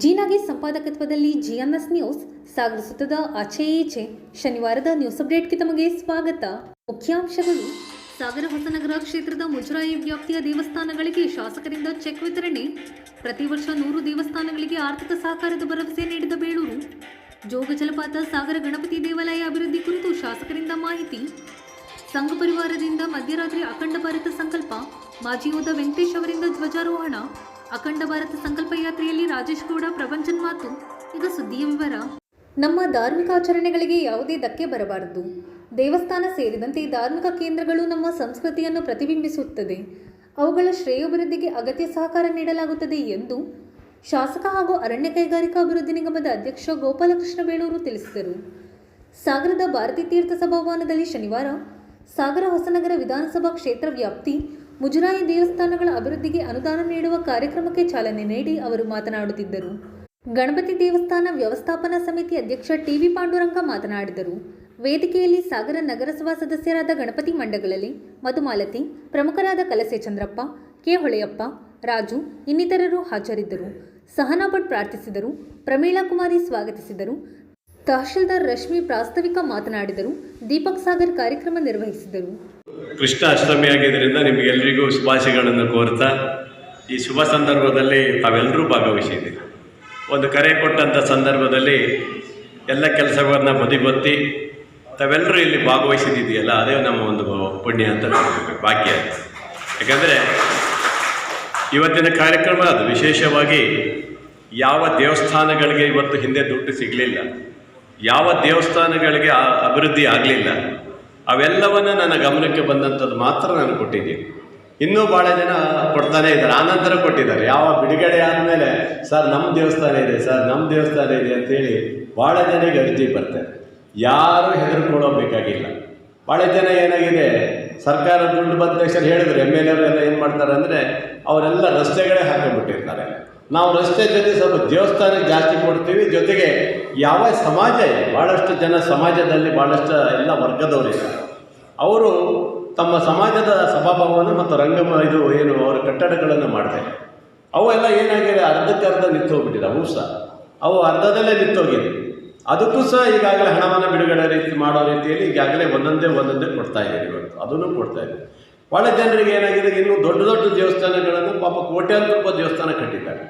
ಜೀನಾಗೆ ಸಂಪಾದಕತ್ವದಲ್ಲಿ ಜಿಎನ್ಎಸ್ news ಸಾಗರಿಸುತ್ತದೆ ಆಚೆ ಈಚೆ. ಶನಿವಾರದ news ಅಪ್ಡೇಟ್ಗೆ ತಮಗೆ ಸ್ವಾಗತ. ಮುಖ್ಯಾಂಶಗಳು: ಸಾಗರ ಹೊಸನಗರ ಕ್ಷೇತ್ರದ ಮುಜರಾಯಿ ವ್ಯಾಪ್ತಿಯ ದೇವಸ್ಥಾನಗಳಿಗೆ ಶಾಸಕರಿಂದ ಚೆಕ್ ವಿತರಣೆ. ಪ್ರತಿ ವರ್ಷ 100 ದೇವಸ್ಥಾನಗಳಿಗೆ ಆರ್ಥಿಕ ಸಹಕಾರದ ಭರವಸೆ ನೀಡಿದ ಬೇಳೂರು. ಜೋಗ ಜಲಪಾತ ಸಾಗರ ಗಣಪತಿ ದೇವಾಲಯ ಅಭಿವೃದ್ಧಿ ಕುರಿತು ಶಾಸಕರಿಂದ ಮಾಹಿತಿ. ಸಂಘ ಪರಿವಾರದಿಂದ ಮಧ್ಯರಾತ್ರಿ ಅಖಂಡ ಭಾರತ ಸಂಕಲ್ಪ. ಮಾಜಿ ಯೋಧ ವೆಂಕಟೇಶ್ ಅವರಿಂದ ಧ್ವಜಾರೋಹಣ. ಅಖಂಡ ಭಾರತ ಸಂಕಲ್ಪ ಯಾತ್ರೆಯಲ್ಲಿ ರಾಜೇಶ್ ಗೌಡ ಪ್ರಪಂಚನ್ ಮಾತು. ಈಗ ಸುದ್ದಿಯ ವಿವರ. ನಮ್ಮ ಧಾರ್ಮಿಕ ಆಚರಣೆಗಳಿಗೆ ಯಾವುದೇ ಧಕ್ಕೆ ಬರಬಾರದು. ದೇವಸ್ಥಾನ ಸೇರಿದಂತೆ ಧಾರ್ಮಿಕ ಕೇಂದ್ರಗಳು ನಮ್ಮ ಸಂಸ್ಕೃತಿಯನ್ನು ಪ್ರತಿಬಿಂಬಿಸುತ್ತದೆ. ಅವುಗಳ ಶ್ರೇಯೋಭಿವೃದ್ಧಿಗೆ ಅಗತ್ಯ ಸಹಕಾರ ನೀಡಲಾಗುತ್ತದೆ ಎಂದು ಶಾಸಕ ಹಾಗೂ ಅರಣ್ಯ ಕೈಗಾರಿಕಾ ಅಭಿವೃದ್ಧಿ ನಿಗಮದ ಅಧ್ಯಕ್ಷ ಗೋಪಾಲಕೃಷ್ಣ ಬೇಳೂರು ತಿಳಿಸಿದರು. ಸಾಗರದ ಭಾರತೀ ತೀರ್ಥ ಸಭಾಭವನದಲ್ಲಿ ಶನಿವಾರ ಸಾಗರ ಹೊಸನಗರ ವಿಧಾನಸಭಾ ಕ್ಷೇತ್ರ ವ್ಯಾಪ್ತಿ ಮುಜರಾಯಿ ದೇವಸ್ಥಾನಗಳ ಅಭಿವೃದ್ಧಿಗೆ ಅನುದಾನ ನೀಡುವ ಕಾರ್ಯಕ್ರಮಕ್ಕೆ ಚಾಲನೆ ನೀಡಿ ಅವರು ಮಾತನಾಡುತ್ತಿದ್ದರು. ಗಣಪತಿ ದೇವಸ್ಥಾನ ವ್ಯವಸ್ಥಾಪನಾ ಸಮಿತಿ ಅಧ್ಯಕ್ಷ ಟಿವಿ ಪಾಂಡುರಂಗ ಮಾತನಾಡಿದರು. ವೇದಿಕೆಯಲ್ಲಿ ಸಾಗರ ನಗರಸಭಾ ಸದಸ್ಯರಾದ ಗಣಪತಿ ಮಂಡಗಳಲ್ಲಿ ಮಧುಮಾಲತಿ, ಪ್ರಮುಖರಾದ ಕಲಸೆ ಚಂದ್ರಪ್ಪ, ಕೆ ಹೊಳೆಯಪ್ಪ, ರಾಜು ಇನ್ನಿತರರು ಹಾಜರಿದ್ದರು. ಸಹನಾ ಭಟ್ ಪ್ರಾರ್ಥಿಸಿದರು. ಪ್ರಮೀಳಾ ಕುಮಾರಿ ಸ್ವಾಗತಿಸಿದರು. ತಹಶೀಲ್ದಾರ್ ರಶ್ಮಿ ಪ್ರಾಸ್ತಾವಿಕ ಮಾತನಾಡಿದರು. ದೀಪಕ್ ಸಾಗರ್ ಕಾರ್ಯಕ್ರಮ ನಿರ್ವಹಿಸಿದರು. ಕೃಷ್ಣ ಅಷ್ಟಮಿ ಆಗಿದ್ದರಿಂದ ನಿಮಗೆಲ್ಲರಿಗೂ ಶುಭಾಶಯಗಳನ್ನು ಕೋರ್ತಾ, ಈ ಶುಭ ಸಂದರ್ಭದಲ್ಲಿ ತಾವೆಲ್ಲರೂ ಭಾಗವಹಿಸಿದ್ದೀರಿ. ಒಂದು ಕರೆ ಕೊಟ್ಟಂಥ ಸಂದರ್ಭದಲ್ಲಿ ಎಲ್ಲ ಕೆಲಸಗಳನ್ನು ಬದಿಗೊತ್ತಿ ತಾವೆಲ್ಲರೂ ಇಲ್ಲಿ ಭಾಗವಹಿಸಿದ್ದೀಯಲ್ಲ, ಅದೇ ನಮ್ಮ ಒಂದು ಪುಣ್ಯ ಅಂತ ಭಾಗ್ಯ. ಯಾಕಂದರೆ ಇವತ್ತಿನ ಕಾರ್ಯಕ್ರಮ ಅದು ವಿಶೇಷವಾಗಿ ಯಾವ ದೇವಸ್ಥಾನಗಳಿಗೆ ಇವತ್ತು ಹಿಂದೆ ದುಡ್ಡು ಸಿಗಲಿಲ್ಲ, ಯಾವ ದೇವಸ್ಥಾನಗಳಿಗೆ ಅಭಿವೃದ್ಧಿ ಆಗಲಿಲ್ಲ, ಅವೆಲ್ಲವನ್ನು ನನ್ನ ಗಮನಕ್ಕೆ ಬಂದಂಥದ್ದು ಮಾತ್ರ ನಾನು ಕೊಟ್ಟಿದ್ದೀನಿ. ಇನ್ನೂ ಭಾಳ ಜನ ಕೊಡ್ತಾನೇ ಇದ್ದಾರೆ, ಆನಂತರ ಕೊಟ್ಟಿದ್ದಾರೆ. ಯಾವ ಬಿಡುಗಡೆ ಆದಮೇಲೆ ಸರ್ ನಮ್ಮ ದೇವಸ್ಥಾನ ಇದೆ, ಸರ್ ನಮ್ಮ ದೇವಸ್ಥಾನ ಇದೆ ಅಂತೇಳಿ ಭಾಳ ಜನಕ್ಕೆ ಅರ್ಜಿ ಬರ್ತಾರೆ. ಯಾರೂ ಹೆದರ್ಕೊಳ್ಳೋಬೇಕಾಗಿಲ್ಲ. ಭಾಳ ಜನ ಏನಾಗಿದೆ, ಸರ್ಕಾರ ದುಡ್ಡು ಬಂದ ತಕ್ಷಣ ಹೇಳಿದ್ರು, MLA ಅವರೆಲ್ಲ ಏನು ಮಾಡ್ತಾರೆ ಅಂದರೆ ಅವರೆಲ್ಲ ರಸ್ತೆಗಳೇ ಹಾಕಿಬಿಟ್ಟಿರ್ತಾರೆ. ನಾವು ರಸ್ತೆ ಜೊತೆ ಸ್ವಲ್ಪ ದೇವಸ್ಥಾನಕ್ಕೆ ಜಾಸ್ತಿ ಕೊಡ್ತೀವಿ. ಜೊತೆಗೆ ಯಾವ ಸಮಾಜ ಇದೆ, ಭಾಳಷ್ಟು ಜನ ಸಮಾಜದಲ್ಲಿ ಭಾಳಷ್ಟು ಎಲ್ಲ ವರ್ಗದವರಿದ್ದಾರೆ. ಅವರು ತಮ್ಮ ಸಮಾಜದ ಸಭಾಭವನ ಮತ್ತು ಇದು ಏನು ಅವರ ಕಟ್ಟಡಗಳನ್ನು ಮಾಡ್ತಾರೆ. ಅವು ಎಲ್ಲ ಏನಾಗಿದೆ, ಅರ್ಧಕ್ಕರ್ಧ ನಿಂತೋಗ್ಬಿಟ್ಟಿದೆ. ಅವು ಸಹ ಅವು ಅರ್ಧದಲ್ಲೇ ನಿಂತೋಗಿದೆ. ಅದಕ್ಕೂ ಸಹ ಈಗಾಗಲೇ ಹಣವನ್ನು ಬಿಡುಗಡೆ ಮಾಡೋ ರೀತಿಯಲ್ಲಿ ಈಗಾಗಲೇ ಒಂದೊಂದೇ ಕೊಡ್ತಾ ಇದ್ದೀವಿ. ಇವತ್ತು ಅದನ್ನು ಕೊಡ್ತಾ ಇದ್ದೀವಿ. ಭಾಳ ಜನರಿಗೆ ಏನಾಗಿದೆ, ಇನ್ನೂ ದೊಡ್ಡ ದೊಡ್ಡ ದೇವಸ್ಥಾನಗಳನ್ನು ಪಾಪ ಕೋಟ್ಯಾಂತರ ರೂಪಾಯಿ ದೇವಸ್ಥಾನ ಕಟ್ಟಿದ್ದಾರೆ.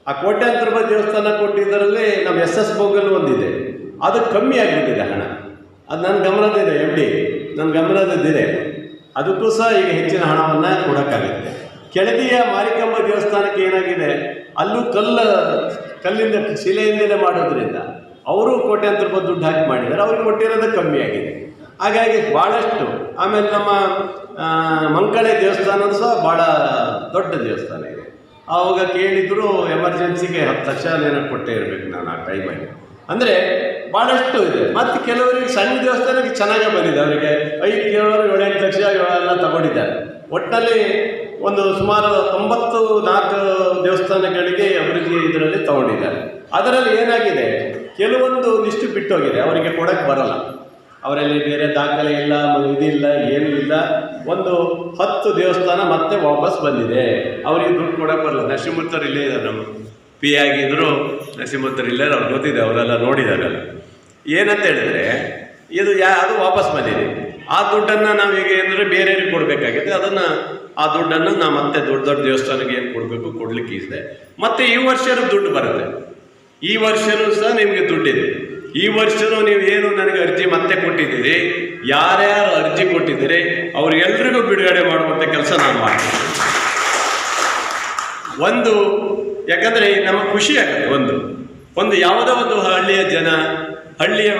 ಆ ಕೋಟ್ಯಾಂತರ ರೂಪಾಯಿ ದೇವಸ್ಥಾನ ಕೊಟ್ಟಿದ್ದರಲ್ಲಿ ನಮ್ಮ SS ಬೋಗಲ್ ಒಂದಿದೆ, ಅದು ಕಮ್ಮಿ ಆಗಿಬಿಟ್ಟಿದೆ ಹಣ. ಅದು ನನ್ನ ಗಮನದಿದೆ, MD ನನ್ನ ಗಮನದಿದೆ. ಅದಕ್ಕೂ ಸಹ ಈಗ ಹೆಚ್ಚಿನ ಹಣವನ್ನು ಕೊಡೋಕ್ಕಾಗುತ್ತೆ. ಕೆಳದಿಯ ಮಾರಿಕಂಬ ದೇವಸ್ಥಾನಕ್ಕೆ ಏನಾಗಿದೆ, ಅಲ್ಲೂ ಕಲ್ಲಿಂದ ಶಿಲೆಯಿಂದಲೇ ಮಾಡೋದ್ರಿಂದ ಅವರು ಕೋಟ್ಯಾಂತರ ರೂಪಾಯಿ ದುಡ್ಡು ಹಾಕಿ ಮಾಡಿದ್ದಾರೆ. ಅವ್ರಿಗೆ ಕೊಟ್ಟಿರೋದು ಕಮ್ಮಿ ಆಗಿದೆ. ಹಾಗಾಗಿ ಭಾಳಷ್ಟು. ಆಮೇಲೆ ನಮ್ಮ ಮಂಕಳೆ ದೇವಸ್ಥಾನದ ಸಹ ಭಾಳ ದೊಡ್ಡ ದೇವಸ್ಥಾನ ಇದೆ. ಆವಾಗ ಕೇಳಿದ್ರು ಎಮರ್ಜೆನ್ಸಿಗೆ 10 ಲಕ್ಷ ಏನೋ ಕೊಟ್ಟೇ ಇರಬೇಕು ನಾನು ಆ ಟೈಮಲ್ಲಿ. ಅಂದರೆ ಭಾಳಷ್ಟು ಇದೆ. ಮತ್ತು ಕೆಲವರಿಗೆ ಸಣ್ಣ ದೇವಸ್ಥಾನಕ್ಕೆ ಚೆನ್ನಾಗೇ ಬಂದಿದೆ. ಅವರಿಗೆ 5 ಕೇಳೋರು 7-8 ಲಕ್ಷ ಎಲ್ಲ ತಗೊಂಡಿದ್ದಾರೆ. ಒಟ್ಟಿನಲ್ಲಿ ಒಂದು ಸುಮಾರು 94 ದೇವಸ್ಥಾನಗಳಿಗೆ ಅಭಿವೃದ್ಧಿ ಇದರಲ್ಲಿ ತಗೊಂಡಿದ್ದಾರೆ. ಅದರಲ್ಲಿ ಏನಾಗಿದೆ, ಕೆಲವೊಂದು ಲಿಸ್ಟು ಬಿಟ್ಟೋಗಿದೆ, ಅವರಿಗೆ ಕೊಡೋಕ್ಕೆ ಬರೋಲ್ಲ. ಅವರಲ್ಲಿ ಬೇರೆ ದಾಖಲೆ ಇಲ್ಲ, ಇದಿಲ್ಲ, ಏನೂ ಇಲ್ಲ. ಒಂದು 10 ದೇವಸ್ಥಾನ ಮತ್ತೆ ವಾಪಸ್ ಬಂದಿದೆ. ಅವರಿಗೆ ದುಡ್ಡು ಕೊಡೋಕ್ಕೆ ಬರಲ್ಲ. ನರಸಿಂಹಮೂರ್ತರು ಇಲ್ಲೇ ಇದ್ದಾರೆ, ನಮ್ಮ PA ಆಗಿದ್ದರು ನರಸಿಂಹಮೂರ್ತರು ಇಲ್ಲೇ, ಅವ್ರು ಗೊತ್ತಿದೆ, ಅವರೆಲ್ಲ ನೋಡಿದಾರಲ್ಲ. ಏನಂತ ಹೇಳಿದ್ರೆ ಇದು ಅದು ವಾಪಸ್ ಬಂದಿದೆ. ಆ ದುಡ್ಡನ್ನು ನಾವೀಗ ಏನಂದರೆ ಬೇರೆಯವ್ರಿಗೆ ಕೊಡಬೇಕಾಗಿದೆ. ಆ ದುಡ್ಡನ್ನು ನಾವು ಮತ್ತೆ ದೊಡ್ಡ ದೊಡ್ಡ ದೇವಸ್ಥಾನಕ್ಕೆ ಏನು ಕೊಡಬೇಕು ಕೊಡಲಿಕ್ಕೆ ಇದೆ. ಮತ್ತು ಈ ವರ್ಷನೂ ದುಡ್ಡು ಬರುತ್ತೆ. ಈ ವರ್ಷವೂ ಸಹ ನಿಮಗೆ ದುಡ್ಡಿದೆ. ಈ ವರ್ಷವೂ ನೀವು ಏನು ನನಗೆ ಅರ್ಜಿ ಮತ್ತೆ ಕೊಟ್ಟಿದ್ದೀರಿ, ಯಾರ್ಯಾರು ಅರ್ಜಿ ಕೊಟ್ಟಿದ್ದೀರಿ ಅವ್ರಿಗೆಲ್ರಿಗೂ ಬಿಡುಗಡೆ ಮಾಡುವಂಥ ಕೆಲಸ ನಾನು ಮಾಡ್ತೀನಿ. ಯಾಕಂದರೆ ನಮಗೆ ಖುಷಿ ಆಗುತ್ತೆ. ಒಂದು ಯಾವುದೋ ಒಂದು ಹಳ್ಳಿಯ ಜನ, ಹಳ್ಳಿಯ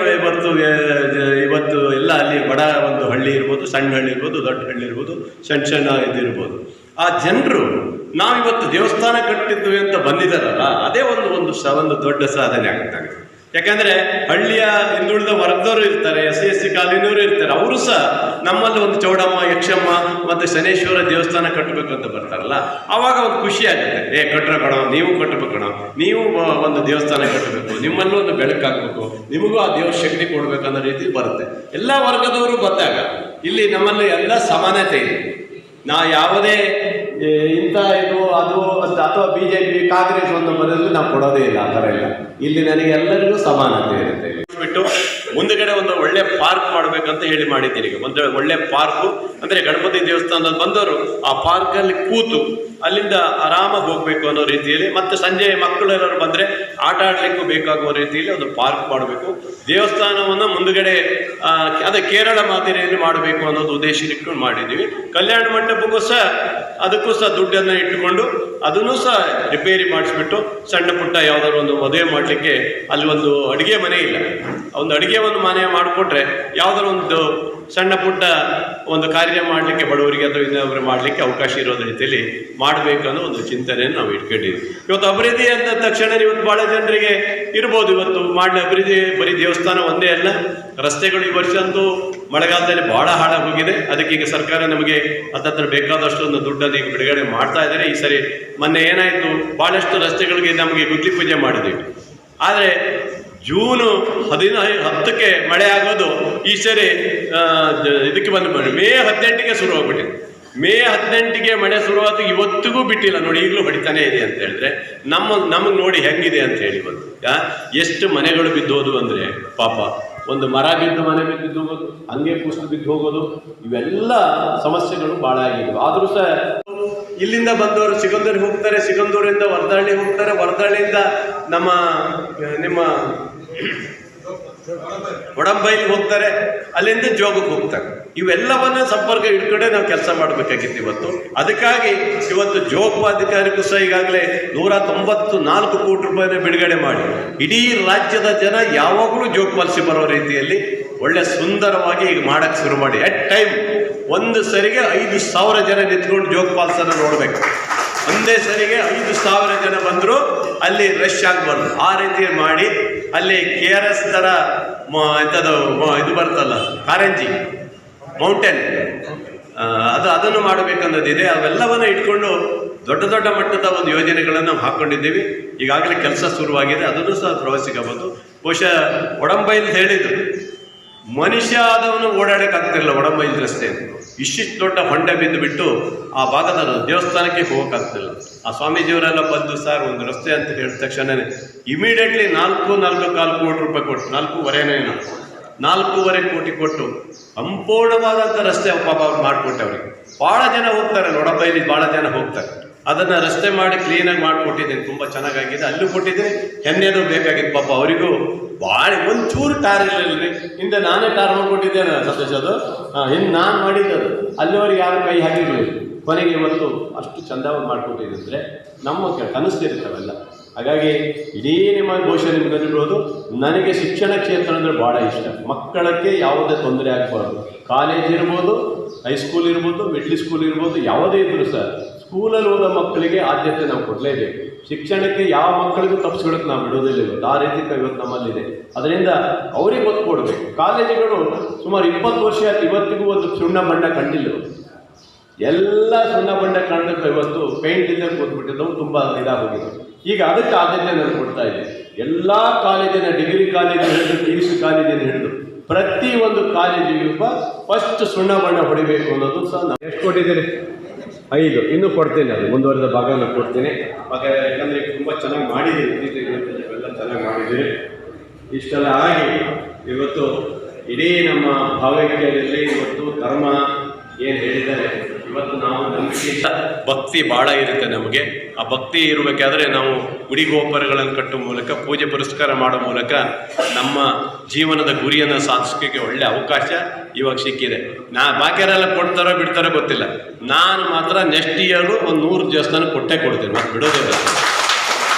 ಇವತ್ತು ಎಲ್ಲ ಅಲ್ಲಿ ಬಡ ಒಂದು ಹಳ್ಳಿ ಇರ್ಬೋದು, ಸಣ್ಣ ಹಳ್ಳಿ ಇರ್ಬೋದು, ದೊಡ್ಡ ಹಳ್ಳಿ ಇರ್ಬೋದು, ಸಣ್ಣ ಇದಿರ್ಬೋದು. ಆ ಜನರು ನಾವಿವತ್ತು ದೇವಸ್ಥಾನ ಕಟ್ಟಿದ್ವಿ ಅಂತ ಬಂದಿದ್ದಾರಲ್ಲ, ಅದೇ ಒಂದು ದೊಡ್ಡ ಸಾಧನೆ ಆಗ್ತದೆ. ಯಾಕಂದರೆ ಹಳ್ಳಿಯ ಹಿಂದುಳಿದ ವರ್ಗದವರು ಇರ್ತಾರೆ, SC ಕಾಲೋನಿಯವರು ಇರ್ತಾರೆ. ಅವರು ಸಹ ನಮ್ಮಲ್ಲಿ ಒಂದು ಚೌಡಮ್ಮ, ಯಕ್ಷಮ್ಮ ಮತ್ತು ಶನೇಶ್ವರ ದೇವಸ್ಥಾನ ಕಟ್ಟಬೇಕು ಅಂತ ಬರ್ತಾರಲ್ಲ, ಆವಾಗ ಒಂದು ಖುಷಿ ಆಗುತ್ತೆ. ಕಟ್ಟರ ಕಣೋ, ನೀವು ಕಟ್ಟಬೇಕು ಕಣೋ, ನೀವು ಒಂದು ದೇವಸ್ಥಾನ ಕಟ್ಟಬೇಕು, ನಿಮ್ಮಲ್ಲೂ ಒಂದು ಬೆಳಕಾಗಬೇಕು, ನಿಮಗೂ ಆ ದೇವ್ರ ಶಕ್ತಿ ಕೊಡಬೇಕು ಅನ್ನೋ ರೀತಿ ಬರುತ್ತೆ. ಎಲ್ಲ ವರ್ಗದವರು ಬಂದಾಗ ಇಲ್ಲಿ ನಮ್ಮಲ್ಲಿ ಎಲ್ಲ ಸಮಾನತೆ ಇದೆ. ಯಾವುದೇ ಇಂಥ ಇದು ಅದು ಅಂತ ಅಥವಾ BJP ಕಾಂಗ್ರೆಸ್ ಒಂದು ಬರೋದು ನಾವು ಕೊಡೋದೇ ಇಲ್ಲ, ಆ ಥರ ಇಲ್ಲ. ಇಲ್ಲಿ ನನಗೆ ಎಲ್ಲರಿಗೂ ಸಮಾನತೆ ಇರುತ್ತೆ. ಬಿಟ್ಟು ಮುಂದುಗಡೆ ಒಂದು ಒಳ್ಳೆ ಪಾರ್ಕ್ ಮಾಡಬೇಕಂತ ಹೇಳಿ ಮಾಡಿದ್ದೀನಿ. ಈಗ ಒಂದು ಒಳ್ಳೆ ಪಾರ್ಕು ಅಂದರೆ ಗಣಪತಿ ದೇವಸ್ಥಾನದಲ್ಲಿ ಬಂದವರು ಆ ಪಾರ್ಕಲ್ಲಿ ಕೂತು ಅಲ್ಲಿಂದ ಆರಾಮಾಗಿ ಹೋಗಬೇಕು ಅನ್ನೋ ರೀತಿಯಲ್ಲಿ, ಮತ್ತು ಸಂಜೆ ಮಕ್ಕಳೆಲ್ಲರೂ ಬಂದರೆ ಆಟ ಆಡಲಿಕ್ಕೂ ಬೇಕಾಗುವ ರೀತಿಯಲ್ಲಿ ಒಂದು ಪಾರ್ಕ್ ಮಾಡಬೇಕು. ದೇವಸ್ಥಾನವನ್ನು ಮುಂದುಗಡೆ ಅದೇ ಕೇರಳ ಮಾದರಿಯಲ್ಲಿ ಮಾಡಬೇಕು ಅನ್ನೋದು ಉದ್ದೇಶ ಇಟ್ಕೊಂಡು ಮಾಡಿದ್ದೀವಿ. ಕಲ್ಯಾಣ ಮಂಟಪಕ್ಕೂ ಸಹ ಅದಕ್ಕೂ ಸಹ ದುಡ್ಡನ್ನು ಇಟ್ಟುಕೊಂಡು ಅದನ್ನು ಸಹ ರಿಪೇರಿ ಮಾಡಿಸ್ಬಿಟ್ಟು ಸಣ್ಣ ಪುಟ್ಟ ಯಾವುದಾದ್ರು ಒಂದು ಮದುವೆ ಮಾಡಲಿಕ್ಕೆ ಅಲ್ಲಿ ಒಂದು ಅಡುಗೆ ಮನೆ ಇಲ್ಲ, ಒಂದು ಅಡುಗೆ ಒಂದು ಮನೆ ಮಾಡಿಕೊಟ್ರೆ ಯಾವುದಾದ್ರು ಒಂದು ಸಣ್ಣ ಪುಟ್ಟ ಒಂದು ಕಾರ್ಯ ಮಾಡಲಿಕ್ಕೆ ಬಡವರಿಗೆ ಅಥವಾ ಇನ್ನೊಬ್ಬರು ಮಾಡಲಿಕ್ಕೆ ಅವಕಾಶ ಇರೋದ ರೀತಿಯಲ್ಲಿ ಮಾಡಬೇಕು ಅನ್ನೋ ಒಂದು ಚಿಂತನೆಯನ್ನು ನಾವು ಇಟ್ಕೊಂಡಿದ್ದೀವಿ. ಇವತ್ತು ಅಭಿವೃದ್ಧಿ ಅಂದ ತಕ್ಷಣ ಇವತ್ತು ಭಾಳ ಜನರಿಗೆ ಇರ್ಬೋದು, ಇವತ್ತು ಮಾಡಲಿ ಅಭಿವೃದ್ಧಿ ಬರೀ ದೇವಸ್ಥಾನ ಒಂದೇ ಅಲ್ಲ, ರಸ್ತೆಗಳು ಈ ವರ್ಷ ಅಂತೂ ಮಳೆಗಾಲದಲ್ಲಿ ಭಾಳ ಹಾಳಾಗೋಗಿದೆ. ಅದಕ್ಕೆ ಈಗ ಸರ್ಕಾರ ನಮಗೆ ಹತ್ತತ್ರ ಬೇಕಾದಷ್ಟು ಒಂದು ದುಡ್ಡನ್ನು ಈಗ ಬಿಡುಗಡೆ ಮಾಡ್ತಾ ಇದ್ದಾರೆ. ಈ ಸರಿ ಮೊನ್ನೆ ಏನಾಯಿತು, ಭಾಳಷ್ಟು ರಸ್ತೆಗಳಿಗೆ ನಮಗೆ ಗುದ್ಲಿ ಪೂಜೆ ಮಾಡಿದ್ದೀವಿ. ಆದರೆ ಜೂನು 10ಕ್ಕೆ ಮಳೆ ಆಗೋದು ಈ ಸರಿ ಇದಕ್ಕೆ ಬಂದು ಮೇ 18ಗೆ ಶುರು ಆಗ್ಬಿಟ್ಟಿದೆ. ಮೇ 18ಗೆ ಮಳೆ ಶುರುವಾದ ಇವತ್ತಿಗೂ ಬಿಟ್ಟಿಲ್ಲ ನೋಡಿ, ಈಗಲೂ ಹೊಡಿತಾನೆ ಇದೆ ಅಂತ ಹೇಳಿದ್ರೆ ನಮಗೆ ನೋಡಿ ಹೆಂಗಿದೆ ಅಂತ ಹೇಳಿ ಬಂದು ಎಷ್ಟು ಮನೆಗಳು ಬಿದ್ದೋದು ಅಂದರೆ ಪಾಪ, ಒಂದು ಮರ ಬಿದ್ದು ಮನೆ ಬಿದ್ದು ಹೋಗೋದು, ಹಂಗೆ ಕುಸಿದು ಬಿದ್ದು ಹೋಗೋದು, ಇವೆಲ್ಲ ಸಮಸ್ಯೆಗಳು ಭಾಳ ಆಗಿವೆ. ಆದರೂ ಸಹ ಇಲ್ಲಿಂದ ಬಂದವರು ಸಿಗಂದೂರಿಗೆ ಹೋಗ್ತಾರೆ, ಸಿಗಂದೂರಿಂದ ವರದಹಳ್ಳಿ ಹೋಗ್ತಾರೆ, ವರದಹಳ್ಳಿಯಿಂದ ನಿಮ್ಮ ಒಡಂಬೈಲಿಗೆ ಹೋಗ್ತಾರೆ, ಅಲ್ಲಿಂದ ಜೋಗಕ್ಕೆ ಹೋಗ್ತಾರೆ. ಇವೆಲ್ಲವನ್ನ ಸಂಪರ್ಕ ಇಟ್ಕೊಂಡೆ ನಾವು ಕೆಲಸ ಮಾಡಬೇಕಾಗಿತ್ತು ಇವತ್ತು. ಅದಕ್ಕಾಗಿ ಇವತ್ತು ಜೋಗಪಾಧಿಕಾರಿಗೂ ಸಹ ಈಗಾಗಲೇ 194 ಕೋಟಿ ರೂಪಾಯಿನ ಬಿಡುಗಡೆ ಮಾಡಿ ಇಡೀ ರಾಜ್ಯದ ಜನ ಯಾವಾಗಲೂ ಜೋಗಪಾಲಿಸಿ ಬರೋ ರೀತಿಯಲ್ಲಿ ಒಳ್ಳೆ ಸುಂದರವಾಗಿ ಈಗ ಮಾಡಕ್ಕೆ ಶುರು ಮಾಡಿ. ಎಟ್ ಟೈಮ್ ಒಂದು ಸರಿಗೆ 5,000 ಜನ ನಿಂತ್ಕೊಂಡು ಜೋಗಪಾಲ್ಸನ್ನು ನೋಡಬೇಕು. ಒಂದೇ ಸರಿಗೆ 5,000 ಜನ ಬಂದರೂ ಅಲ್ಲಿ ರಶ್ ಆಗಬಾರ್ದು, ಆ ರೀತಿ ಮಾಡಿ ಅಲ್ಲಿ KRS ಥರ ಎಂಥದ್ದು ಇದು ಬರ್ತಲ್ಲ, ಕಾರಂಜಿ ಮೌಂಟೇನ್, ಅದನ್ನು ಮಾಡಬೇಕನ್ನೋದಿದೆ. ಅವೆಲ್ಲವನ್ನು ಇಟ್ಕೊಂಡು ದೊಡ್ಡ ದೊಡ್ಡ ಮಟ್ಟದ ಒಂದು ಯೋಜನೆಗಳನ್ನು ನಾವು ಹಾಕ್ಕೊಂಡಿದ್ದೀವಿ. ಈಗಾಗಲೇ ಕೆಲಸ ಶುರುವಾಗಿದೆ, ಅದನ್ನು ಸಹ ಪ್ರವಾಸಿಗ ಬಂದು ಬಹುಶಃ ಒಡಂಬೈಲ್ ಹೇಳಿದರು, ಮನುಷ್ಯ ಆದವನು ಓಡಾಡೋಕ್ಕಾಗ್ತಿರಲಿಲ್ಲ ಒಡಂಬೈಲ್ ರಸ್ತೆ. ಇಷ್ಟಿಷ್ಟು ದೊಡ್ಡ ಹೊಂಡ ಬಿದ್ದು ಬಿಟ್ಟು ಆ ಭಾಗದ ದೇವಸ್ಥಾನಕ್ಕೆ ಹೋಗೋಕ್ಕಾಗ್ತಿಲ್ಲ. ಆ ಸ್ವಾಮೀಜಿಯವರೆಲ್ಲ ಬಂದು ಸರ್ ಒಂದು ರಸ್ತೆ ಅಂತ ಹೇಳಿದ ತಕ್ಷಣವೇ ಇಮಿಡಿಯೇಟ್ಲಿ 4.25 ಕೋಟಿ ರೂಪಾಯಿ ಕೊಟ್ಟು, 4.25 ಕೋಟಿ ಕೊಟ್ಟು ಸಂಪೂರ್ಣವಾದಂಥ ರಸ್ತೆ ಪಾಪ ಅವ್ರು ಮಾಡಿಕೊಟ್ಟೆ. ಅವ್ರಿಗೆ ಭಾಳ ಜನ ಹೋಗ್ತಾರೆ, ಒಡಂಬೈಲಿ ಭಾಳ ಜನ ಹೋಗ್ತಾರೆ. ಅದನ್ನು ರಸ್ತೆ ಮಾಡಿ ಕ್ಲೀನಾಗಿ ಮಾಡಿಕೊಟ್ಟಿದ್ದೀನಿ, ತುಂಬ ಚೆನ್ನಾಗಾಗಿದೆ. ಅಲ್ಲೂ ಕೊಟ್ಟಿದ್ದೀನಿ, ಹೆಣ್ಣೆದು ಬೇಕಾಗಿತ್ತು ಪಾಪ ಅವರಿಗೂ. ಭಾಳ ಒಂಚೂರು ಟಾರ್ ಇರಲಿಲ್ಲ, ಹಿಂದೆ ನಾನೇ ಟಾರ್ ಮಾಡಿಕೊಟ್ಟಿದ್ದೇನೆ ಸತೀಶ್, ಅದು ಹಿಂದೆ ನಾನು ಮಾಡಿದ್ದದು. ಅಲ್ಲಿವರೆಗೆ ಯಾರು ಕೈ ಹಾಕಿರಲಿಲ್ಲ. ಕೊನೆಗೆ ಇವತ್ತು ಅಷ್ಟು ಚಂದವಾಗಿ ಮಾಡಿಕೊಟ್ಟಿದ್ದರೆ ನಮ್ಮ ಕನಸಿರುತ್ತವೆಲ್ಲ. ಹಾಗಾಗಿ ಇಡೀ ನಿಮ್ಮ ಬಹುಶಃ ನಿಮ್ಗೆ ಅನಿರ್ಬೋದು, ನನಗೆ ಶಿಕ್ಷಣ ಕ್ಷೇತ್ರ ಅಂದರೆ ಭಾಳ ಇಷ್ಟ. ಮಕ್ಕಳಕ್ಕೆ ಯಾವುದೇ ತೊಂದರೆ ಆಗಬಾರ್ದು. ಕಾಲೇಜ್ ಇರ್ಬೋದು, ಹೈಸ್ಕೂಲ್ ಇರ್ಬೋದು, ಮಿಡ್ಲ್ ಸ್ಕೂಲ್ ಇರ್ಬೋದು, ಯಾವುದೇ ಇದ್ದರೂ ಸರ್ ಸ್ಕೂಲಲ್ಲಿ ಓದೋ ಮಕ್ಕಳಿಗೆ ಆದ್ಯತೆ ನಾವು ಕೊಡಲೇಬೇಕು. ಶಿಕ್ಷಣಕ್ಕೆ ಯಾವ ಮಕ್ಕಳಿಗೂ ತಪ್ಪಿಸ್ಕೊಳಕ್ಕೆ ನಾವು ಬಿಡೋದಿಲ್ಲ. ಇವತ್ತು ಆ ರೀತಿ ಇವತ್ತು ನಮ್ಮಲ್ಲಿದೆ. ಅದರಿಂದ ಅವರಿಗೆ ಒತ್ತು ಕೊಡಬೇಕು. ಕಾಲೇಜುಗಳು ಸುಮಾರು 20 ವರ್ಷ ಇವತ್ತಿಗೂ ಒಂದು ಸುಣ್ಣ ಬಣ್ಣ ಕಂಡಿಲ್ಲ. ಎಲ್ಲ ಸುಣ್ಣ ಬಣ್ಣ ಕಾಣಬೇಕು, ಇವತ್ತು ಪೇಂಟ್ ಇಲ್ಲದೆ ಕೂತ್ಬಿಟ್ಟಿದ್ದವು, ತುಂಬ ಇದಾಗೋಗಿದೆ. ಈಗ ಅದಕ್ಕೆ ಆದ್ಯತೆ ನಾನು ಕೊಡ್ತಾ ಇದ್ದೀನಿ. ಎಲ್ಲ ಕಾಲೇಜಿನ, ಡಿಗ್ರಿ ಕಾಲೇಜಿನ ಹಿಡಿದು PUC ಕಾಲೇಜಿನ ಹಿಡಿದು ಪ್ರತಿ ಒಂದು ಕಾಲೇಜಿಗೂ ಫಸ್ಟ್ ಸುಣ್ಣ ಬಣ್ಣ ಹೊಡಿಬೇಕು ಅನ್ನೋದು ಸಹ ನಾವು ಎಷ್ಟು ಕೊಟ್ಟಿದ್ದೀರಿ? 5 ಇನ್ನೂ ಕೊಡ್ತೀನಿ, ಅದು ಮುಂದುವರೆದ ಭಾಗನ ಕೊಡ್ತೀನಿ. ಯಾಕಂದರೆ ತುಂಬ ಚೆನ್ನಾಗಿ ಮಾಡಿದ್ದೀರಿ, ಎಲ್ಲ ಚೆನ್ನಾಗಿ ಮಾಡಿದ್ದೀರಿ. ಇಷ್ಟೆಲ್ಲ ಆಗಿ ಇವತ್ತು ಇಡೀ ನಮ್ಮ ಭಾವೈಕ್ಯದಲ್ಲಿ ಇವತ್ತು ಧರ್ಮ ಏನು ಹೇಳಿದ್ದಾರೆ, ಇವತ್ತು ನಾವು ನಂಬಿಕೆ ಭಕ್ತಿ ಭಾಳ ಇರುತ್ತೆ ನಮಗೆ. ಆ ಭಕ್ತಿ ಇರಬೇಕಾದ್ರೆ ನಾವು ಗುಡಿ ಗೋಪುರಗಳನ್ನು ಕಟ್ಟುವ ಮೂಲಕ, ಪೂಜೆ ಪುರಸ್ಕಾರ ಮಾಡೋ ಮೂಲಕ ನಮ್ಮ ಜೀವನದ ಗುರಿಯನ್ನು ಸಾಧಿಸೋಕ್ಕೆ ಒಳ್ಳೆಯ ಅವಕಾಶ ಇವಾಗ ಸಿಕ್ಕಿದೆ. ಬಾಕಿಯವರೆಲ್ಲ ಕೊಡ್ತಾರೋ ಬಿಡ್ತಾರೋ ಗೊತ್ತಿಲ್ಲ, ನಾನು ಮಾತ್ರ ನೆಕ್ಸ್ಟ್ ಇಯರು ಒಂದು 100 ದೇವಸ್ಥಾನ ಕೊಟ್ಟೇ ಕೊಡ್ತೀನಿ, ಮತ್ತು ಬಿಡೋದಿಲ್ಲ.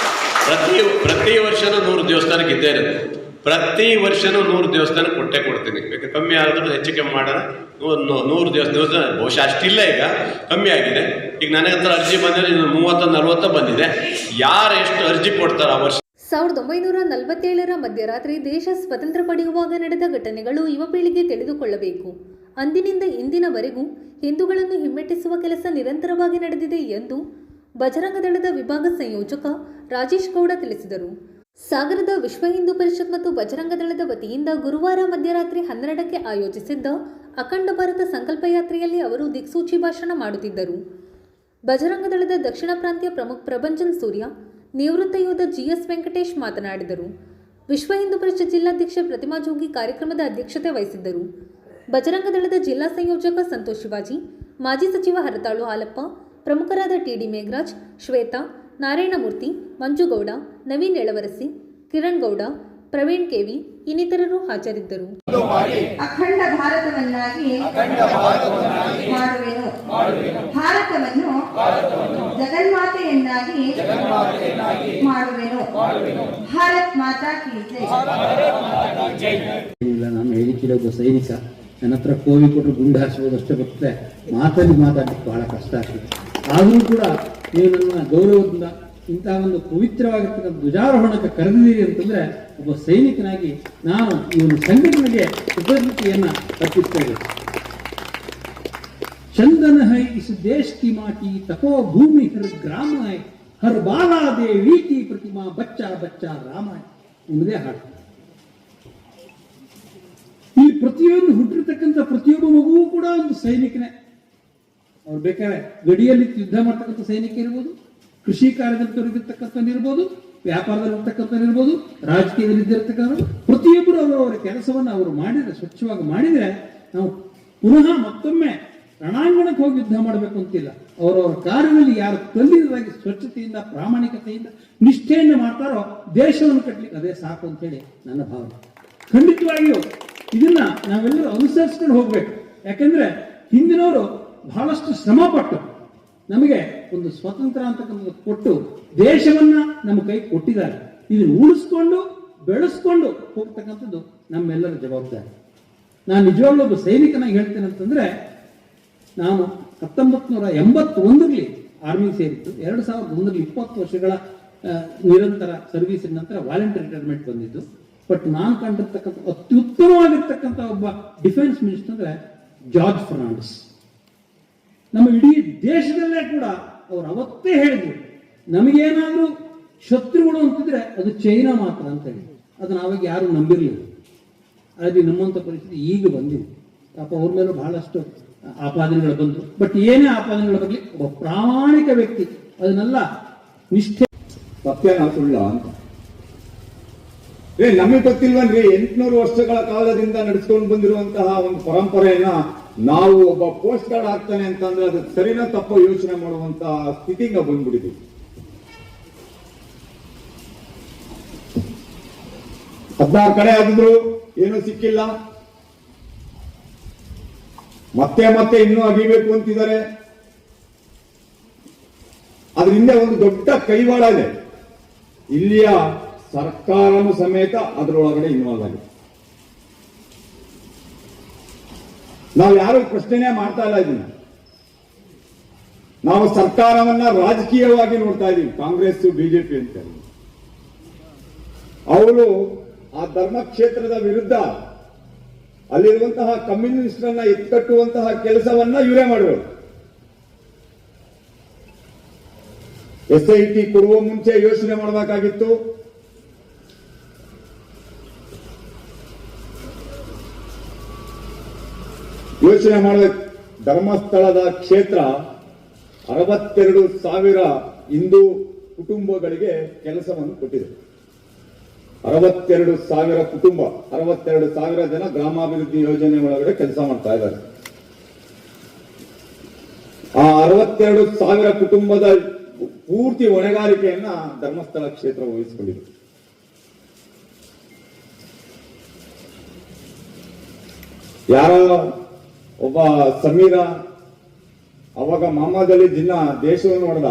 ಪ್ರತಿ ವರ್ಷನೂ 100 ದೇವಸ್ಥಾನಕ್ಕೆ ಇದ್ದೇ ಇರುತ್ತೆ. ಪ್ರತಿ ವರ್ಷನೂ 100 ದೇವಸ್ಥಾನ ಕೊಟ್ಟೇ ಕೊಡ್ತೀನಿ. ಬೇಕಾದ್ರೆ ಕಮ್ಮಿ ಆದರೂ ಹೆಚ್ಚು ಕಮ್ಮಿ ಮಾಡೋಣ. 100 ದೇವಸ್ಥಾನ ಬಹುಶಃ ಅಷ್ಟಿಲ್ಲ, ಈಗ ಕಮ್ಮಿ ಆಗಿದೆ. ಈಗ ನನಗೆ ಹತ್ರ ಅರ್ಜಿ ಬಂದರೆ 30-40 ಬಂದಿದೆ. ಯಾರು ಎಷ್ಟು ಅರ್ಜಿ ಕೊಡ್ತಾರೆ ಆ ವರ್ಷ. 1947ರ ಮಧ್ಯರಾತ್ರಿ ದೇಶ ಸ್ವತಂತ್ರ ಪಡೆಯುವಾಗ ನಡೆದ ಘಟನೆಗಳು ಯುವ ಪೀಳಿಗೆ ತಿಳಿದುಕೊಳ್ಳಬೇಕು. ಅಂದಿನಿಂದ ಇಂದಿನವರೆಗೂ ಹಿಂದೂಗಳನ್ನು ಹಿಮ್ಮೆಟ್ಟಿಸುವ ಕೆಲಸ ನಿರಂತರವಾಗಿ ನಡೆದಿದೆ ಎಂದು ಬಜರಂಗ ದಳದ ವಿಭಾಗ ಸಂಯೋಜಕ ರಾಜೇಶ್ ಗೌಡ ತಿಳಿಸಿದರು. ಸಾಗರದ ವಿಶ್ವ ಹಿಂದೂ ಪರಿಷತ್ ಮತ್ತು ಬಜರಂಗ ದಳದ ವತಿಯಿಂದ ಗುರುವಾರ ಮಧ್ಯರಾತ್ರಿ 12ಕ್ಕೆ ಆಯೋಜಿಸಿದ್ದ ಅಖಂಡ ಭಾರತ ಸಂಕಲ್ಪ ಯಾತ್ರೆಯಲ್ಲಿ ಅವರು ದಿಕ್ಸೂಚಿ ಭಾಷಣ ಮಾಡುತ್ತಿದ್ದರು. ಬಜರಂಗ ದಳದ ದಕ್ಷಿಣ ಪ್ರಾಂತ್ಯ ಪ್ರಮುಖ ಪ್ರಭಂಜನ್ ಸೂರ್ಯ, ನಿವೃತ್ತ ಯೋಧ GS ವೆಂಕಟೇಶ್ ಮಾತನಾಡಿದರು. ವಿಶ್ವ ಹಿಂದೂ ಪರಿಷತ್ ಜಿಲ್ಲಾಧ್ಯಕ್ಷ ಪ್ರತಿಮಾ ಜೋಗಿ ಕಾರ್ಯಕ್ರಮದ ಅಧ್ಯಕ್ಷತೆ ವಹಿಸಿದ್ದರು. ಬಜರಂಗ ದಳದ ಜಿಲ್ಲಾ ಸಂಯೋಜಕ ಸಂತೋಷ್ ಶಿವಾಜಿ, ಮಾಜಿ ಸಚಿವ ಹರತಾಳು ಹಾಲಪ್ಪ, ಪ್ರಮುಖರಾದ TD ಮೇಘರಾಜ್, ಶ್ವೇತಾ, ನಾರಾಯಣಮೂರ್ತಿ, ಮಂಜುಗೌಡ, ನವೀನ್ ಎಳವರಸಿ, ಕಿರಣ್ ಗೌಡ, ಪ್ರವೀಣ್ KV ಇನ್ನಿತರರು ಹಾಜರಿದ್ದರು. ಅಖಂಡ ಭಾರತವನ್ನಾಗಿ ಮಾಡುವೆನು, ಭಾರತವನ್ನು ಜಗನ್ಮಾತೆಯನ್ನಾಗಿ ಮಾಡುವೆನು. ಭಾರತ್ ಮಾತಾ ಕಿ ಜೈ. ನಾನು ಹೇಳಿಕೆ ಒಬ್ಬ ಸೈನಿಕ, ನನ್ನ ಹತ್ರ ಕೋವಿ ಕೊಟ್ಟರು ಗುಂಡು ಹಾರಿಸೋದಷ್ಟೇ ಬರ್ತದೆ, ಮಾತಾಡಲಿಕ್ಕೆ ಬಹಳ ಕಷ್ಟ ಆಗ್ತದೆ. ಆದರೂ ಕೂಡ ನೀವು ನನ್ನ ಗೌರವದಿಂದ ಇಂತಹ ಒಂದು ಪವಿತ್ರವಾಗಿರ್ತಕ್ಕಂಥ ಧ್ವಜಾರೋಹಣಕ್ಕೆ ಕರೆದಿದ್ದೀರಿ ಅಂತಂದ್ರೆ ಒಬ್ಬ ಸೈನಿಕನಾಗಿ ನಾನು ಈ ಒಂದು ಸಂಘಟನೆಗೆ ಕೃತಜ್ಞತೆಯನ್ನ ಅರ್ಪಿಸ್ತೇನೆ. ಚಂದನ ಹೈ ಇಸ್ ದೇಶ ಕಿ ಮಾಟಿ, ತಪೋ ಭೂಮಿ ಹರ್ ಗ್ರಾಮ ಹೈ, ಹರ್ ಬಾಲಾ ದೇವಿ ಕಿ ಪ್ರತಿಮಾ, ಬಚ್ಚಾ ಬಚ್ಚಾ ರಾಮ ನಿಮ್ಮದೇ ಹಾಡು. ಈ ಪ್ರತಿಯೊಂದು ಹುಟ್ಟಿರ್ತಕ್ಕಂಥ ಪ್ರತಿಯೊಬ್ಬ ಮಗುವು ಕೂಡ ಒಂದು ಸೈನಿಕನೇ. ಅವ್ರು ಬೇಕಾದ್ರೆ ಗಡಿಯಲ್ಲಿ ಯುದ್ಧ ಮಾಡ್ತಕ್ಕಂಥ ಸೈನಿಕ ಇರ್ಬೋದು, ಕೃಷಿ ಕಾರ್ಯದಲ್ಲಿ ತೊಡಗಿರ್ತಕ್ಕಂಥವ್ರು, ವ್ಯಾಪಾರದಲ್ಲಿರ್ತಕ್ಕಂಥವ್ರು, ರಾಜಕೀಯದಲ್ಲಿ ಇದ್ದಿರ್ತಕ್ಕಂಥ ಪ್ರತಿಯೊಬ್ಬರು ಅವರವರ ಕೆಲಸವನ್ನು ಅವರು ಮಾಡಿದ್ರೆ, ಸ್ವಚ್ಛವಾಗಿ ಮಾಡಿದ್ರೆ, ನಾವು ಪುನಃ ಮತ್ತೊಮ್ಮೆ ರಣಾಂಗಣಕ್ಕೆ ಹೋಗಿ ಯುದ್ಧ ಮಾಡಬೇಕು ಅಂತಿಲ್ಲ. ಅವರವರ ಕಾರ್ಯದಲ್ಲಿ ಯಾರು ಕಲ್ಲಿರದಾಗಿ ಸ್ವಚ್ಛತೆಯಿಂದ, ಪ್ರಾಮಾಣಿಕತೆಯಿಂದ, ನಿಷ್ಠೆಯಿಂದ ಮಾಡ್ತಾರೋ ದೇಶವನ್ನು ಕಟ್ಟಲಿಕ್ಕೆ ಅದೇ ಸಾಕು ಅಂತೇಳಿ ನನ್ನ ಭಾವನೆ. ಖಂಡಿತವಾಗಿಯೂ ಇದನ್ನ ನಾವೆಲ್ಲರೂ ಅನುಸರಿಸ್ಕೊಂಡು ಹೋಗ್ಬೇಕು. ಯಾಕಂದ್ರೆ ಹಿಂದಿನವರು ಬಹಳಷ್ಟು ಶ್ರಮ ಪಟ್ಟು ನಮಗೆ ಒಂದು ಸ್ವತಂತ್ರ ಅಂತಕ್ಕಂಥದ್ದು ಕೊಟ್ಟು ದೇಶವನ್ನ ನಮ್ಮ ಕೈ ಕೊಟ್ಟಿದ್ದಾರೆ. ಇದನ್ನು ಉಳಿಸ್ಕೊಂಡು ಬೆಳೆಸ್ಕೊಂಡು ಹೋಗ್ತಕ್ಕಂಥದ್ದು ನಮ್ಮೆಲ್ಲರ ಜವಾಬ್ದಾರಿ. ನಾನು ನಿಜವಾಗ್ಲೂ ಒಬ್ಬ ಸೈನಿಕನಾಗಿ ಹೇಳ್ತೇನೆ ಅಂತಂದ್ರೆ, ನಾನು 1981ರಲ್ಲಿ ಆರ್ಮಿ ಸೇರಿತ್ತು. 2001ರಲ್ಲಿ 20 ವರ್ಷಗಳ ನಿರಂತರ ಸರ್ವಿಸಿನ ನಂತರ ವಾಲಂಟರಿ ರಿಟೈರ್ಮೆಂಟ್ ಬಂದಿದ್ದು. ಬಟ್ ನಾನು ಕಂಡಿರ್ತಕ್ಕಂಥ ಅತ್ಯುತ್ತಮವಾಗಿರ್ತಕ್ಕಂಥ ಒಬ್ಬ ಡಿಫೆನ್ಸ್ ಮಿನಿಸ್ಟರ್ ಅಂದ್ರೆ ಜಾರ್ಜ್ ಫರ್ನಾಂಡಿಸ್. ನಮ್ಮ ಇಡೀ ದೇಶದಲ್ಲೇ ಕೂಡ ಅವ್ರು ಅವತ್ತೇ ಹೇಳಿದ್ರು, ನಮಗೇನಾದ್ರೂ ಶತ್ರುಗಳು ಅಂತಿದ್ರೆ ಅದು ಚೈನಾ ಮಾತ್ರ ಅಂತ ಹೇಳಿ. ಅದನ್ನ ಅವಾಗ ಯಾರು ನಂಬಿರ್ಲಿಲ್ಲ. ಆದರೆ ನಮ್ಮಂತ ಪರಿಸ್ಥಿತಿ ಈಗ ಬಂದಿದೆ. ಪಾಪ ಅವ್ರ ಮೇಲೆ ಬಹಳಷ್ಟು ಆಪಾದನೆಗಳು ಬಂತು. ಬಟ್ ಏನೇ ಆಪಾದನೆಗಳ ಬಗ್ಗೆ ಒಬ್ಬ ಪ್ರಾಮಾಣಿಕ ವ್ಯಕ್ತಿ ಅದನ್ನೆಲ್ಲ ನಿಷ್ಠೆ ಸತ್ಯನ ಸುಳ್ಳ ಅಂತ ನಮಗೆ ಗೊತ್ತಿಲ್ವನ್ರಿ. 800 ವರ್ಷಗಳ ಕಾಲದಿಂದ ನಡೆಸ್ಕೊಂಡು ಬಂದಿರುವಂತಹ ಒಂದು ಪರಂಪರೆಯನ್ನ ನಾವು ಒಬ್ಬ ಪೋಸ್ಟ್ ಕಾರ್ಡ್ ಆಗ್ತಾನೆ ಅಂತಂದ್ರೆ ಅದು ಸರಿನಾ ತಪ್ಪು ಯೋಚನೆ ಮಾಡುವಂತ ಸ್ಥಿತಿಗೆ ನಾವು ಬಂದ್ಬಿಟ್ಟಿದ್ವಿ. ಹದಿನಾರು ಕಡೆ ಆಗಿದ್ರು ಏನೂ ಸಿಕ್ಕಿಲ್ಲ. ಮತ್ತೆ ಮತ್ತೆ ಇನ್ನೂ ಅಗಿಬೇಕು ಅಂತಿದ್ದಾರೆ. ಅದ್ರ ಹಿಂದೆ ಒಂದು ದೊಡ್ಡ ಕೈವಾಡ ಇದೆ. ಇಲ್ಲಿಯ ಸರ್ಕಾರನೂ ಸಮೇತ ಅದರೊಳಗಡೆ ಇನ್ವಾಲ್ವ್ ಆಗಿದೆ. ನಾವು ಯಾರು ಪ್ರಶ್ನೆನೇ ಮಾಡ್ತಾ ಇಲ್ಲ ಇದನ್ನ. ನಾವು ಸರ್ಕಾರವನ್ನ ರಾಜಕೀಯವಾಗಿ ನೋಡ್ತಾ ಇದೀವಿ. ಕಾಂಗ್ರೆಸ್ ಬಿಜೆಪಿ ಅಂತ ಅವರು ಆ ಧರ್ಮಕ್ಷೇತ್ರದ ವಿರುದ್ಧ ಅಲ್ಲಿರುವಂತಹ ಕಮ್ಯುನಿಸ್ಟರನ್ನ ಎತ್ಕಟ್ಟುವಂತಹ ಕೆಲಸವನ್ನ ಇವರೇ ಮಾಡಿರೋರು. SIT ಕೊಡುವ ಮುಂಚೆ ಯೋಚನೆ ಮಾಡಬೇಕಾಗಿತ್ತು. ಯೋಚನೆ ಮಾಡಬೇಕು. ಧರ್ಮಸ್ಥಳದ ಕ್ಷೇತ್ರ 62,000 ಹಿಂದೂ ಕುಟುಂಬಗಳಿಗೆ ಕೆಲಸವನ್ನು ಕೊಟ್ಟಿದೆ. 62,000 ಕುಟುಂಬ, 62,000 ಜನ ಗ್ರಾಮಾಭಿವೃದ್ಧಿ ಯೋಜನೆ ಒಳಗಡೆ ಕೆಲಸ ಮಾಡ್ತಾ ಇದ್ದಾರೆ. ಆ 62,000 ಕುಟುಂಬದ ಪೂರ್ತಿ ಹೊಣೆಗಾರಿಕೆಯನ್ನ ಧರ್ಮಸ್ಥಳ ಕ್ಷೇತ್ರ ವಹಿಸಿಕೊಂಡಿದೆ. ಯಾರ ಒಬ್ಬ ಸಮೀರ ಅವಾಗ ಮಾಮಾದಲ್ಲಿ ಜಿನ್ನ ದೇಶವನ್ನು ನೋಡ್ದ,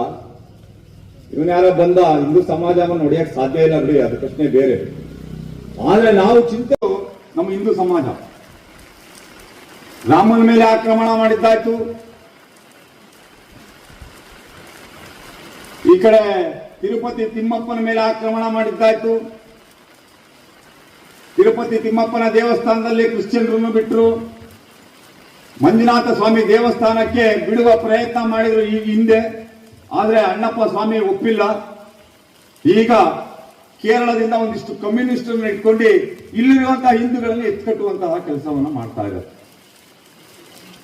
ಇವನ್ ಯಾರ ಬಂದ ಹಿಂದೂ ಸಮಾಜವನ್ನು ನೋಡಿಯಕ್ ಸಾಧ್ಯ ಇಲ್ಲ ಬಿಡಿ, ಅದು ಪ್ರಶ್ನೆ ಬೇರೆ. ಆದ್ರೆ ನಾವು ಚಿಂತೆ ನಮ್ಮ ಹಿಂದೂ ಸಮಾಜ ರಾಮನ ಮೇಲೆ ಆಕ್ರಮಣ ಮಾಡಿದ್ದಾಯ್ತು, ಈ ಕಡೆ ತಿರುಪತಿ ತಿಮ್ಮಪ್ಪನ ಮೇಲೆ ಆಕ್ರಮಣ ಮಾಡಿದ್ದಾಯ್ತು. ತಿರುಪತಿ ತಿಮ್ಮಪ್ಪನ ದೇವಸ್ಥಾನದಲ್ಲಿ ಕ್ರಿಶ್ಚಿಯನ್ರನ್ನು ಬಿಟ್ಟರು. ಮಂಜುನಾಥ ಸ್ವಾಮಿ ದೇವಸ್ಥಾನಕ್ಕೆ ಬಿಡುವ ಪ್ರಯತ್ನ ಮಾಡಿದ್ರು ಈ ಹಿಂದೆ, ಆದ್ರೆ ಅಣ್ಣಪ್ಪ ಸ್ವಾಮಿ ಒಪ್ಪಿಲ್ಲ. ಈಗ ಕೇರಳದಿಂದ ಒಂದಿಷ್ಟು ಕಮ್ಯುನಿಸ್ಟರನ್ನು ಇಟ್ಕೊಂಡು ಇಲ್ಲಿರುವಂತಹ ಹಿಂದೂಗಳಲ್ಲಿ ಎತ್ಕಟ್ಟುವಂತಹ ಕೆಲಸವನ್ನು ಮಾಡ್ತಾ ಇದ್ದಾರೆ.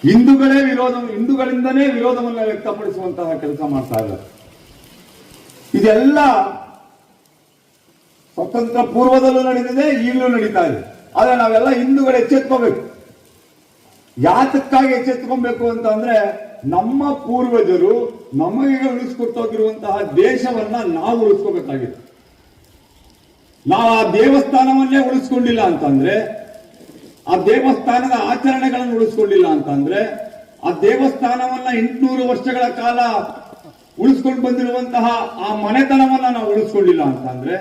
ಹಿಂದೂಗಳಿಂದನೇ ವಿರೋಧವನ್ನ ವ್ಯಕ್ತಪಡಿಸುವಂತಹ ಕೆಲಸ ಮಾಡ್ತಾ ಇದ್ದಾರೆ. ಇದೆಲ್ಲ ಸ್ವತಂತ್ರ ಪೂರ್ವದಲ್ಲೂ ನಡೆದಿದೆ, ಈಗಲೂ ನಡೀತಾ ಇದೆ. ಆದ್ರೆ ನಾವೆಲ್ಲ ಹಿಂದೂಗಳು ಎಚ್ಚೆತ್ಕೋಬೇಕು. ಯಾತಕ್ಕಾಗಿ ಎಚ್ಚೆತ್ಕೊಬೇಕು ಅಂತ ಅಂದ್ರೆ, ನಮ್ಮ ಪೂರ್ವಜರು ನಮಗೆ ಉಳಿಸ್ಕೊಟ್ಟೋಗಿರುವಂತಹ ದೇಶವನ್ನ ನಾವು ಉಳಿಸ್ಕೋಬೇಕಾಗಿದೆ. ನಾವು ಆ ದೇವಸ್ಥಾನವನ್ನೇ ಉಳಿಸ್ಕೊಂಡಿಲ್ಲ ಅಂತಂದ್ರೆ, ಆ ದೇವಸ್ಥಾನದ ಆಚರಣೆಗಳನ್ನು ಉಳಿಸ್ಕೊಂಡಿಲ್ಲ ಅಂತಂದ್ರೆ, ಆ ದೇವಸ್ಥಾನವನ್ನ 800 ವರ್ಷಗಳ ಕಾಲ ಉಳಿಸ್ಕೊಂಡು ಬಂದಿರುವಂತಹ ಆ ಮನೆತನವನ್ನ ನಾವು ಉಳಿಸ್ಕೊಂಡಿಲ್ಲ ಅಂತಂದ್ರೆ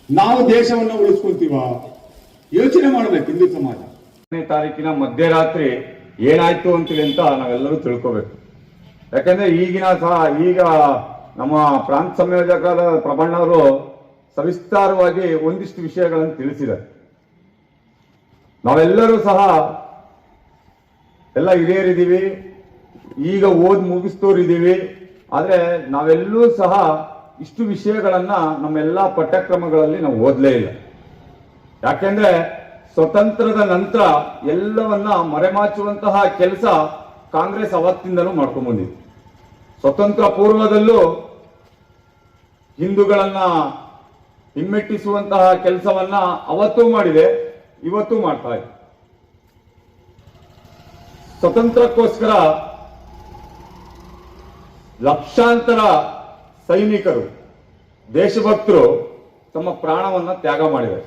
ನಾವು ದೇಶವನ್ನ ಉಳಿಸ್ಕೊಳ್ತೀವ? ಯೋಚನೆ ಮಾಡ್ಬೇಕು ಹಿಂದೂ ಸಮಾಜ. 10ನೇ ತಾರೀಕಿನ ಮಧ್ಯರಾತ್ರಿ ಏನಾಯ್ತು ಅಂತೇಳಿ ಅಂತ ನಾವೆಲ್ಲರೂ ತಿಳ್ಕೋಬೇಕು. ಯಾಕಂದ್ರೆ ಈಗ ನಮ್ಮ ಪ್ರಾಂತ ಸಂಯೋಜಕರಾದ ಪ್ರಬಣ್ಣವರು ಸವಿಸ್ತಾರವಾಗಿ ಒಂದಿಷ್ಟು ವಿಷಯಗಳನ್ನು ತಿಳಿಸಿದ್ದಾರೆ. ನಾವೆಲ್ಲರೂ ಸಹ ಎಲ್ಲ ಹಿರಿಯರಿದ್ದೀವಿ, ಈಗ ಮುಗಿಸ್ತೋರಿದ್ದೀವಿ. ಆದ್ರೆ ನಾವೆಲ್ಲೂ ಸಹ ಇಷ್ಟು ವಿಷಯಗಳನ್ನ ನಮ್ಮೆಲ್ಲಾ ಪಠ್ಯಕ್ರಮಗಳಲ್ಲಿ ನಾವು ಓದಲೇ ಇಲ್ಲ. ಯಾಕೆಂದ್ರೆ ಸ್ವತಂತ್ರದ ನಂತರ ಎಲ್ಲವನ್ನ ಮರೆಮಾಚುವಂತಹ ಕೆಲಸ ಕಾಂಗ್ರೆಸ್ ಅವತ್ತಿಂದಲೂ ಮಾಡ್ಕೊಂಡ್ ಬಂದಿದೆ. ಸ್ವತಂತ್ರ ಪೂರ್ವದಲ್ಲೂ ಹಿಂದೂಗಳನ್ನ ಹಿಮ್ಮೆಟ್ಟಿಸುವಂತಹ ಕೆಲಸವನ್ನ ಅವತ್ತೂ ಮಾಡಿದೆ, ಇವತ್ತೂ ಮಾಡ್ತಾ ಇದೆ. ಸ್ವತಂತ್ರಕ್ಕೋಸ್ಕರ ಲಕ್ಷಾಂತರ ಸೈನಿಕರು, ದೇಶಭಕ್ತರು ತಮ್ಮ ಪ್ರಾಣವನ್ನ ತ್ಯಾಗ ಮಾಡಿದ್ದಾರೆ.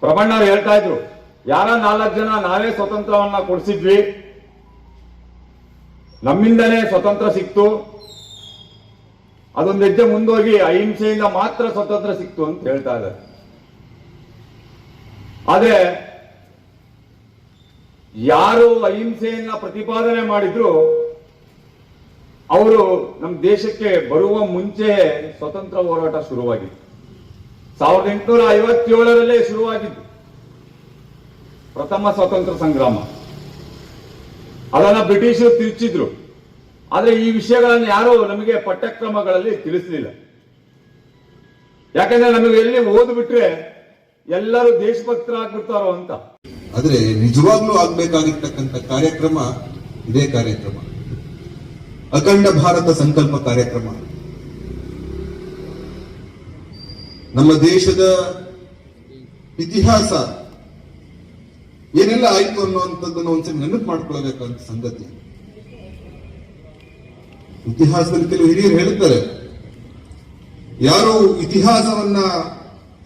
ಪ್ರಬಣ್ಣರು ಹೇಳ್ತಾ ಇದ್ರು, 4 ಜನ ನಾವೇ ಸ್ವತಂತ್ರವನ್ನ ಕೊಡಿಸಿದ್ವಿ, ನಮ್ಮಿಂದನೇ ಸ್ವತಂತ್ರ ಸಿಕ್ತು, ಅದೊಂದು ಹೆಜ್ಜೆ ಮುಂದೋಗಿ ಅಹಿಂಸೆಯಿಂದ ಮಾತ್ರ ಸ್ವತಂತ್ರ ಸಿಕ್ತು ಅಂತ ಹೇಳ್ತಾ ಇದ್ದಾರೆ. ಆದ್ರೆ ಯಾರು ಅಹಿಂಸೆಯನ್ನ ಪ್ರತಿಪಾದನೆ ಮಾಡಿದ್ರು ಅವರು ನಮ್ಮ ದೇಶಕ್ಕೆ ಬರುವ ಮುಂಚೆ ಸ್ವತಂತ್ರ ಹೋರಾಟ ಶುರುವಾಗಿತ್ತು. 1857 ಶುರುವಾಗಿದ್ದು ಪ್ರಥಮ ಸ್ವತಂತ್ರ ಸಂಗ್ರಾಮ. ಅದನ್ನ ಬ್ರಿಟಿಷರು ತಿರುಚಿದ್ರು. ಆದ್ರೆ ಈ ವಿಷಯಗಳನ್ನು ಯಾರು ನಮಗೆ ಪಠ್ಯಕ್ರಮಗಳಲ್ಲಿ ತಿಳಿಸಲಿಲ್ಲ. ಯಾಕಂದ್ರೆ ನಮಗೆ ಎಲ್ಲಿ ಓದ್ಬಿಟ್ರೆ ಎಲ್ಲರೂ ದೇಶಭಕ್ತರಾಗ್ಬಿಡ್ತಾರೋ ಅಂತ. ಆದ್ರೆ ನಿಜವಾಗ್ಲೂ ಆಗ್ಬೇಕಾಗಿರ್ತಕ್ಕಂಥ ಕಾರ್ಯಕ್ರಮ ಇದೇ ಕಾರ್ಯಕ್ರಮ, ಅಖಂಡ ಭಾರತ ಸಂಕಲ್ಪ ಕಾರ್ಯಕ್ರಮ. ನಮ್ಮ ದೇಶದ ಇತಿಹಾಸ ಏನೆಲ್ಲ ಆಯ್ತು ಅನ್ನುವಂಥದ್ದನ್ನು ಒಂದ್ಸರಿ ನೆನಪು ಮಾಡ್ಕೊಳ್ಬೇಕಂತ ಸಂಗತಿ. ಇತಿಹಾಸದಲ್ಲಿ ಕೆಲವು ಹಿರಿಯರು ಹೇಳುತ್ತಾರೆ, ಯಾರು ಇತಿಹಾಸವನ್ನ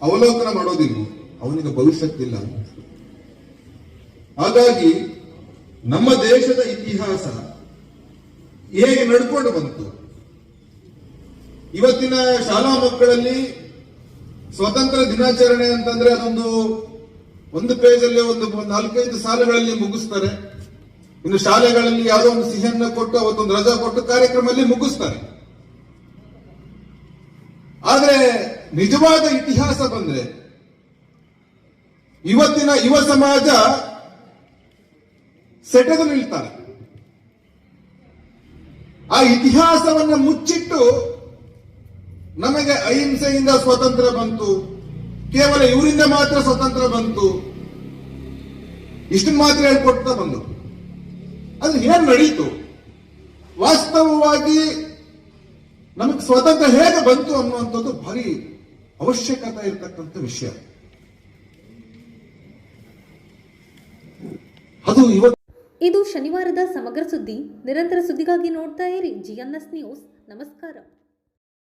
ಅವಲೋಕನ ಮಾಡೋದಿಲ್ಲ ಅವನಿಗೆ ಭವಿಷ್ಯಕ್ಕಿಲ್ಲ. ಹಾಗಾಗಿ ನಮ್ಮ ದೇಶದ ಇತಿಹಾಸ ಹೇಗೆ ನಡ್ಕೊಂಡು ಬಂತು, ಇವತ್ತಿನ ಶಾಲಾ ಮಕ್ಕಳಲ್ಲಿ ಸ್ವತಂತ್ರ ದಿನಾಚರಣೆ ಅಂತಂದ್ರೆ ಒಂದು ಪೇಜಲ್ಲಿ 4-5 ಸಾಲುಗಳಲ್ಲಿ ಮುಗಿಸ್ತಾರೆ. ಇನ್ನು ಶಾಲೆಗಳಲ್ಲಿ ಯಾವುದೋ ಒಂದು ಸಿಹಿಯನ್ನ ಕೊಟ್ಟು ಅವತ್ತೊಂದು ರಜಾ ಕೊಟ್ಟು ಕಾರ್ಯಕ್ರಮದಲ್ಲಿ ಮುಗಿಸ್ತಾರೆ. ಆದ್ರೆ ನಿಜವಾದ ಇತಿಹಾಸ ಬಂದ್ರೆ ಇವತ್ತಿನ ಯುವ ಸಮಾಜ ಸೆಟೆದು ನಿಲ್ತಾರೆ. ಆ ಇತಿಹಾಸವನ್ನ ಮುಚ್ಚಿಟ್ಟು ನಮಗೆ ಅಹಿಂಸೆಯಿಂದ ಸ್ವತಂತ್ರ ಬಂತು, ಕೇವಲ ಇವರಿಂದ ಮಾತ್ರ ಸ್ವತಂತ್ರ ಬಂತು, ಇಷ್ಟನ್ನು ಮಾತ್ರ ಹೇಳ್ಕೊಡ್ತಾ ಬಂದು ಅದು ಏನ್ ನಡೀತು, ವಾಸ್ತವವಾಗಿ ನಮಗೆ ಸ್ವತಂತ್ರ ಹೇಗೆ ಬಂತು ಅನ್ನುವಂಥದ್ದು ಭಾರಿ ಅವಶ್ಯಕತೆ ಇರತಕ್ಕಂಥ ವಿಷಯ. ಅದು ಇದು ಶನಿವಾರದ ಸಮಗ್ರ ಸುದ್ದಿ. ನಿರಂತರ ಸುದ್ದಿಗಾಗಿ ನೋಡ್ತಾ ಇರಿ GNS ನ್ಯೂಸ್. ನಮಸ್ಕಾರ.